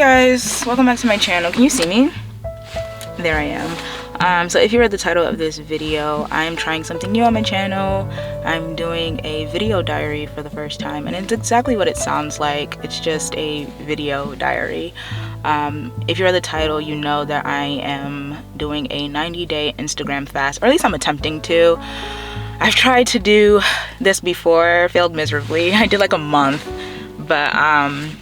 guys, welcome back to my channel. Can you see me? There I am. So if you read the title of this video, I'm trying something new on my channel. I'm doing a video diary for the first time, and it's exactly what it sounds like. It's just a video diary. If you read the title, you know that I am doing a 90-day Instagram fast, or at least I'm attempting to. I've tried to do this before, failed miserably. I did like a month, but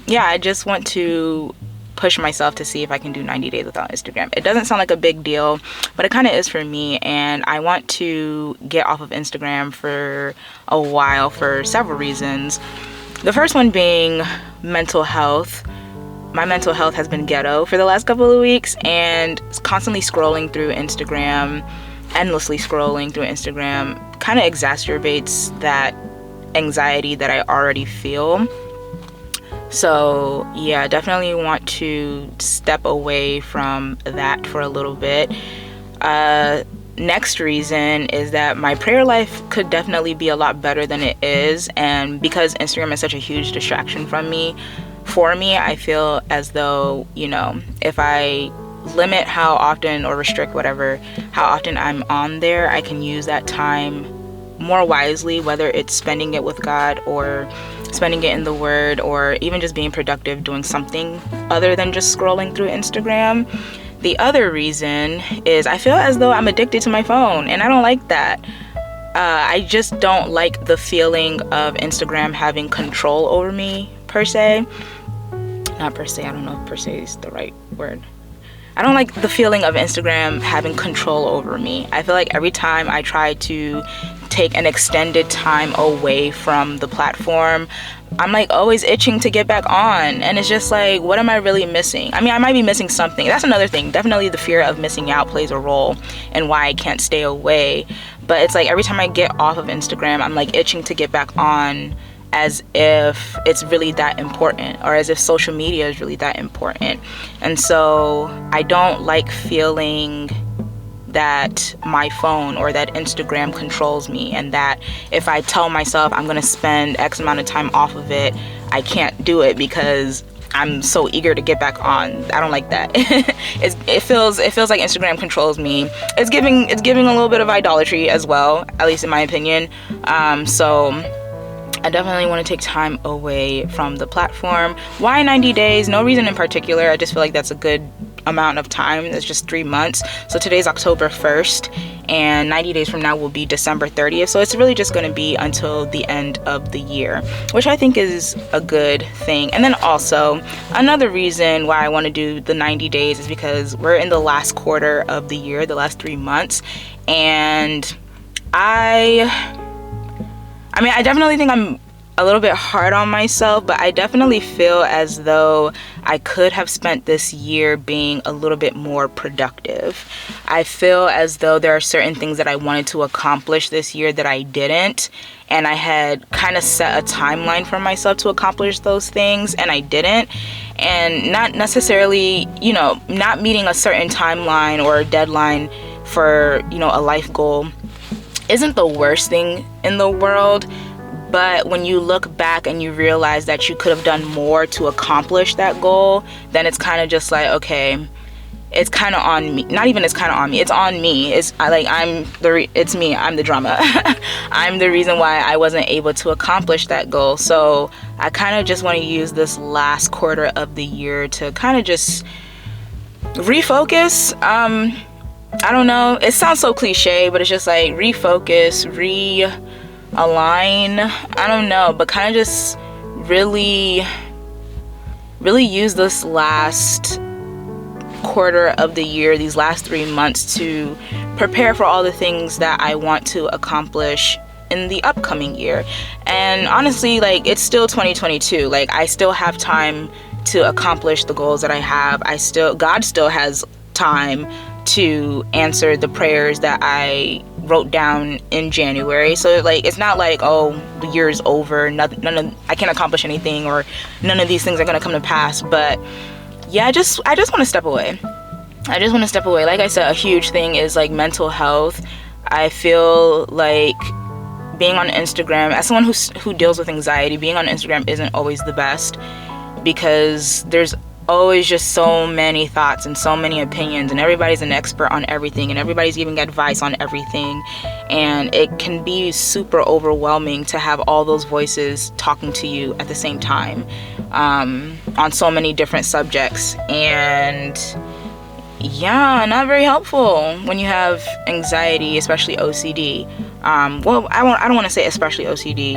yeah, I just want to push myself to see if I can do 90 days without Instagram. It doesn't sound like a big deal, but it kind of is for me, and I want to get off of Instagram for a while for several reasons. The first one being mental health. My mental health has been ghetto for the last couple of weeks, and constantly scrolling through Instagram, endlessly scrolling through Instagram, kind of exacerbates that anxiety that I already feel. So yeah, definitely want to step away from that for a little bit. Next reason is that my prayer life could definitely be a lot better than it is, and because Instagram is such a huge distraction for me, I feel as though, you know, if I limit how often, or restrict whatever, how often I'm on there, I can use that time more wisely, whether it's spending it with God or spending it in the Word, or even just being productive doing something other than just scrolling through Instagram. The other reason is I feel as though I'm addicted to my phone, and I don't like that. I just don't like the feeling of Instagram having control over me, per se. Not per se, I don't know if per se is the right word. I don't like the feeling of Instagram having control over me. I feel like every time I try to take an extended time away from the platform, I'm like always itching to get back on, and it's just like, what am I really missing? I mean, I might be missing something. That's another thing. Definitely the fear of missing out plays a role in why I can't stay away. But it's like every time I get off of Instagram, I'm like itching to get back on, as if it's really that important, or as if social media is really that important. And so I don't like feeling that my phone or that Instagram controls me, and that if I tell myself I'm gonna spend X amount of time off of it, I can't do it because I'm so eager to get back on. I don't like that. It feels like Instagram controls me. It's giving a little bit of idolatry as well, at least in my opinion. So I definitely want to take time away from the platform. Why 90 days? No reason in particular. I just feel like that's a good amount of time. It's just 3 months. So today's October 1st, and 90 days from now will be December 30th. So it's really just going to be until the end of the year, which I think is a good thing. And then also another reason why I want to do the 90 days is because we're in the last quarter of the year, the last 3 months, and I mean, I definitely think I'm a little bit hard on myself, but I definitely feel as though I could have spent this year being a little bit more productive. I feel as though there are certain things that I wanted to accomplish this year that I didn't, and I had kind of set a timeline for myself to accomplish those things, and I didn't. And not necessarily, you know, not meeting a certain timeline or deadline for, you know, a life goal isn't the worst thing in the world, but when you look back and you realize that you could have done more to accomplish that goal, then it's kind of just like, okay, it's kind of on me. Not even it's kind of on me, it's on me. It's me, I'm the drama. I'm the reason why I wasn't able to accomplish that goal. So I kind of just want to use this last quarter of the year to kind of just refocus. I don't know, it sounds so cliche, but it's just like refocus, realign, I don't know, but kind of just really use this last quarter of the year, these last 3 months, to prepare for all the things that I want to accomplish in the upcoming year. And honestly, like, it's still 2022. Like, I still have time to accomplish the goals that I have. God still has time to answer the prayers that I wrote down in January. So like, it's not like, oh, the year's over, I can't accomplish anything, or none of these things are gonna come to pass. But yeah, I just want to step away. Like I said, a huge thing is like mental health. I feel like being on Instagram, as someone who deals with anxiety, being on Instagram isn't always the best, because there's always just so many thoughts and so many opinions, and everybody's an expert on everything, and everybody's giving advice on everything, and it can be super overwhelming to have all those voices talking to you at the same time, on so many different subjects. And yeah, not very helpful when you have anxiety, especially OCD. Well, I don't want to say especially OCD,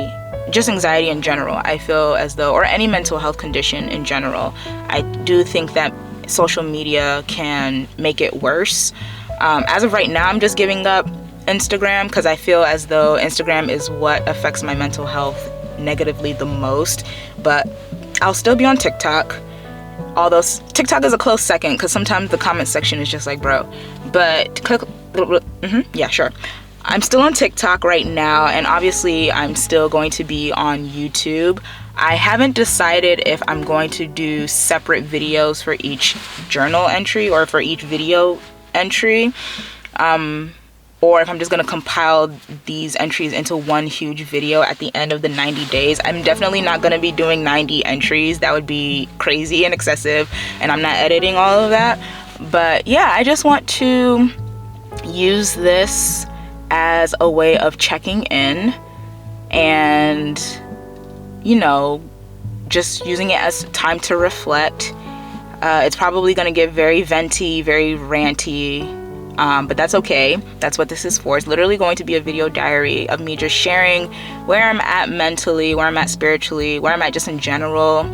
just anxiety in general. I feel as though, or any mental health condition in general, I do think that social media can make it worse. As of right now, I'm just giving up Instagram because I feel as though Instagram is what affects my mental health negatively the most. But I'll still be on TikTok, although TikTok is a close second because sometimes the comment section is just like, bro. But yeah, sure. I'm still on TikTok right now, and obviously I'm still going to be on YouTube. I haven't decided if I'm going to do separate videos for each journal entry or for each video entry, or if I'm just going to compile these entries into one huge video at the end of the 90 days. I'm definitely not going to be doing 90 entries. That would be crazy and excessive, and I'm not editing all of that. But yeah, I just want to use this as a way of checking in and, you know, just using it as time to reflect. It's probably going to get very venty, very ranty, but that's okay. That's what this is for. It's literally going to be a video diary of me just sharing where I'm at mentally, where I'm at spiritually, where I'm at just in general.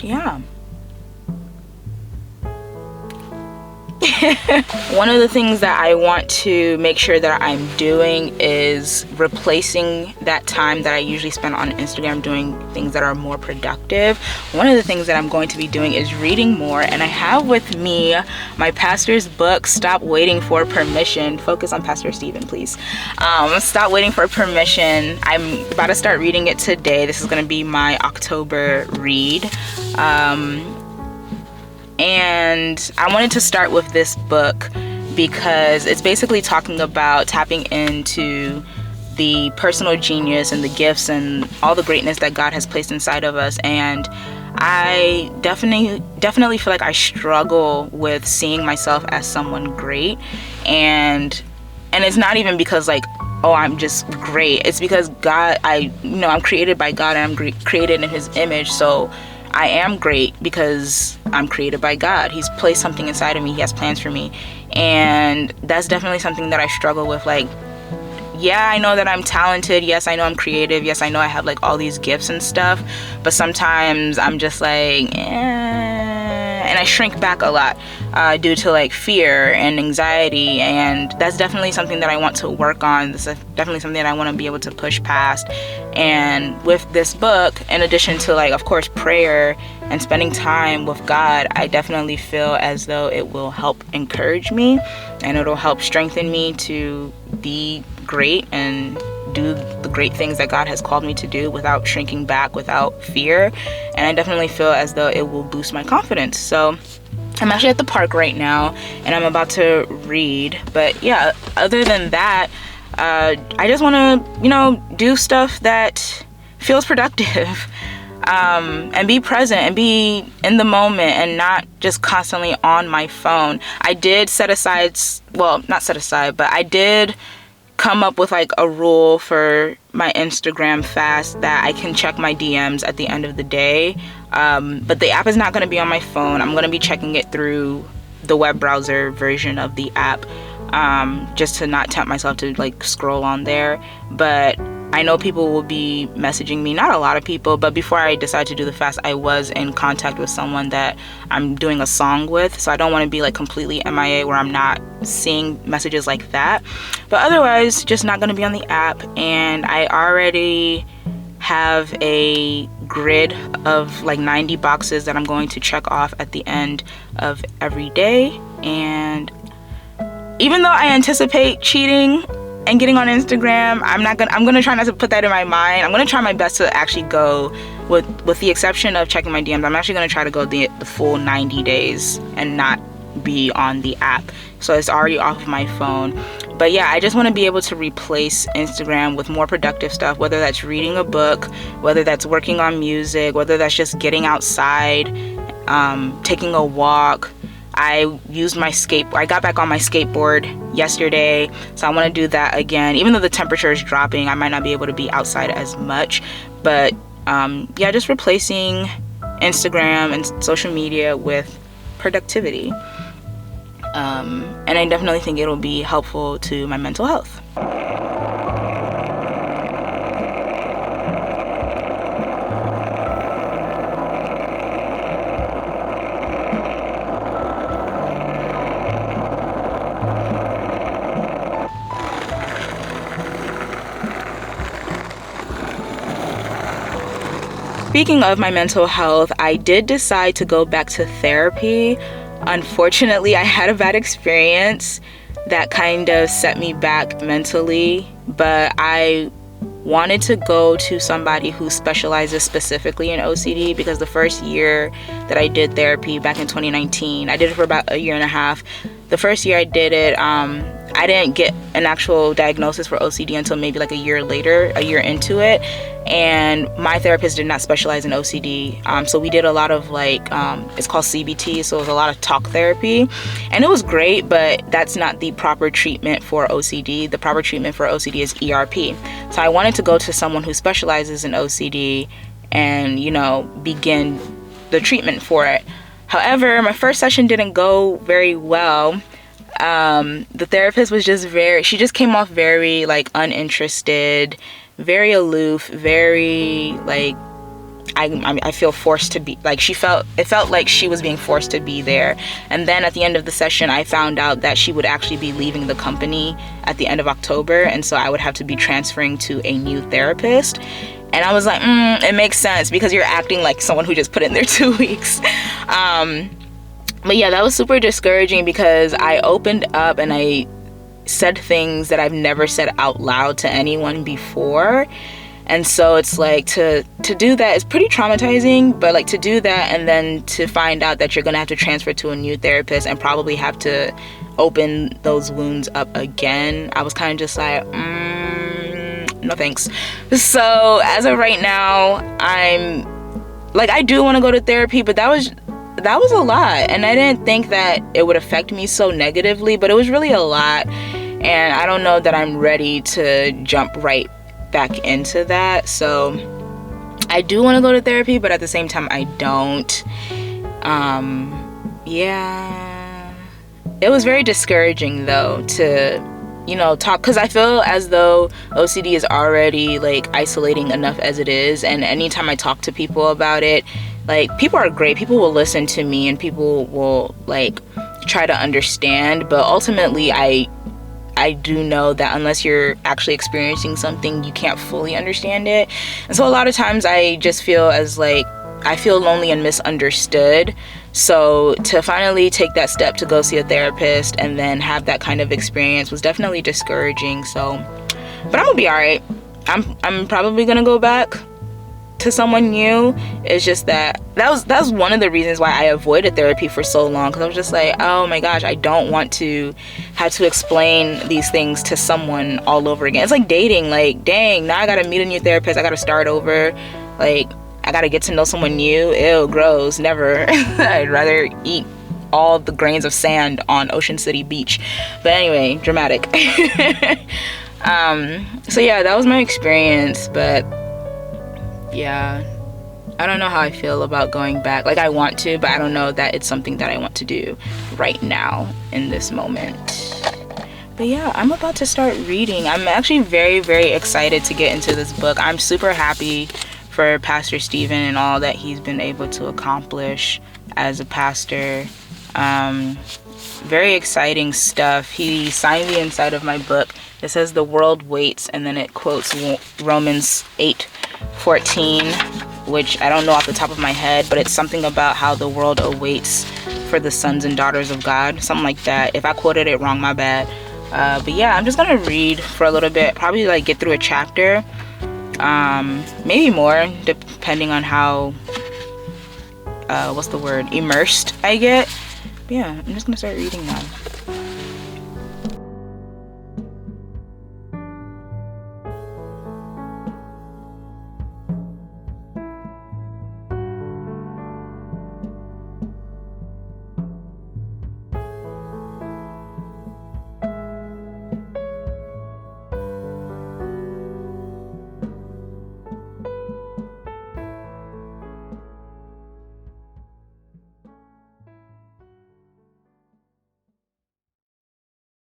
Yeah. One of the things that I want to make sure that I'm doing is replacing that time that I usually spend on Instagram doing things that are more productive. One of the things that I'm going to be doing is reading more, and I have with me my pastor's book, Stop Waiting for Permission. Focus on Pastor Stephen, please. Stop Waiting for Permission. I'm about to start reading it today. This is going to be my October read. And I wanted to start with this book because it's basically talking about tapping into the personal genius and the gifts and all the greatness that God has placed inside of us. And I definitely feel like I struggle with seeing myself as someone great, and it's not even because like, oh, I'm just great. It's because God, I'm created by God, and I'm created in His image. So I am great because I'm created by God. He's placed something inside of me. He has plans for me. And that's definitely something that I struggle with. Like, yeah, I know that I'm talented. Yes, I know I'm creative. Yes, I know I have like all these gifts and stuff. But sometimes I'm just like, and I shrink back a lot due to like fear and anxiety. And that's definitely something that I want to work on. This is definitely something that I want to be able to push past. And with this book, in addition to like, of course, prayer and spending time with God, I definitely feel as though it will help encourage me, and it'll help strengthen me to be great and do the great things that God has called me to do without shrinking back, without fear. And I definitely feel as though it will boost my confidence. So I'm actually at the park right now, and I'm about to read. But yeah, other than that, I just want to, do stuff that feels productive, and be present and be in the moment and not just constantly on my phone. I did set aside, well, not set aside, but I did come up with like a rule for my Instagram fast that I can check my DMs at the end of the day. But the app is not going to be on my phone. I'm going to be checking it through the web browser version of the app, just to not tempt myself to like scroll on there. But I know people will be messaging me, not a lot of people, but before I decided to do the fast, I was in contact with someone that I'm doing a song with. So I don't want to be like completely MIA where I'm not seeing messages like that. But otherwise, just not going to be on the app. And I already have a grid of like 90 boxes that I'm going to check off at the end of every day. And even though I anticipate cheating and getting on Instagram, I'm gonna try not to put that in my mind. I'm gonna try my best to actually go with the exception of checking my DMs. I'm actually gonna try to go the full 90 days and not be on the app, so it's already off of my phone. But yeah, I just want to be able to replace Instagram with more productive stuff, whether that's reading a book, whether that's working on music, whether that's just getting outside, taking a walk. I got back on my skateboard yesterday, so I want to do that again. Even though the temperature is dropping, I might not be able to be outside as much, but yeah, just replacing Instagram and social media with productivity. And I definitely think it'll be helpful to my mental health. Speaking of my mental health, I did decide to go back to therapy. Unfortunately, I had a bad experience that kind of set me back mentally, but I wanted to go to somebody who specializes specifically in OCD, because the first year that I did therapy back in 2019, I did it for about a year and a half. The first year I did it, I didn't get an actual diagnosis for OCD until maybe like a year into it. And my therapist did not specialize in OCD. So we did a lot of it's called CBT. So it was a lot of talk therapy, and it was great, but that's not the proper treatment for OCD. The proper treatment for OCD is ERP. So I wanted to go to someone who specializes in OCD and, begin the treatment for it. However, my first session didn't go very well. The therapist was she just came off very uninterested, very aloof, very I feel forced to be, it felt like she was being forced to be there. And then at the end of the session, I found out that she would actually be leaving the company at the end of October, and so I would have to be transferring to a new therapist. And I was like, it makes sense, because you're acting like someone who just put in their 2 weeks. But yeah, that was super discouraging, because I opened up and I said things that I've never said out loud to anyone before. And so it's to do that is pretty traumatizing, but to do that and then to find out that you're gonna have to transfer to a new therapist and probably have to open those wounds up again, I was kind of just like, no thanks. So as of right now, I'm I do want to go to therapy, but that was a lot, and I didn't think that it would affect me so negatively, but it was really a lot, and I don't know that I'm ready to jump right back into that. So I do want to go to therapy, but at the same time I don't. Yeah, it was very discouraging though to talk, because I feel as though OCD is already isolating enough as it is, and anytime I talk to people about it, people are great, people will listen to me and people will try to understand, but ultimately I do know that unless you're actually experiencing something, you can't fully understand it. And so a lot of times I just feel as I feel lonely and misunderstood. So to finally take that step to go see a therapist and then have that kind of experience was definitely discouraging. So, but I'm gonna be all right. I'm probably gonna go back to someone new. It's just that was one of the reasons why I avoided therapy for so long, because I was just like, oh my gosh, I don't want to have to explain these things to someone all over again. It's like dating, dang, now I gotta meet a new therapist, I gotta start over, I gotta get to know someone new. Ew, gross, never. I'd rather eat all the grains of sand on Ocean City Beach. But anyway, dramatic. So yeah, that was my experience, but yeah, I don't know how I feel about going back. I want to, but I don't know that it's something that I want to do right now in this moment. But yeah, I'm about to start reading. I'm actually very, very excited to get into this book. I'm super happy for Pastor Stephen and all that he's been able to accomplish as a pastor. Very exciting stuff. He signed the inside of my book. It says the world waits, and then it quotes Romans 8:14, which I don't know off the top of my head, but it's something about how the world awaits for the sons and daughters of God, something like that. If I quoted it wrong, my bad. But yeah, I'm just gonna read for a little bit, probably get through a chapter, maybe more, depending on how immersed I get. But yeah, I'm just gonna start reading now.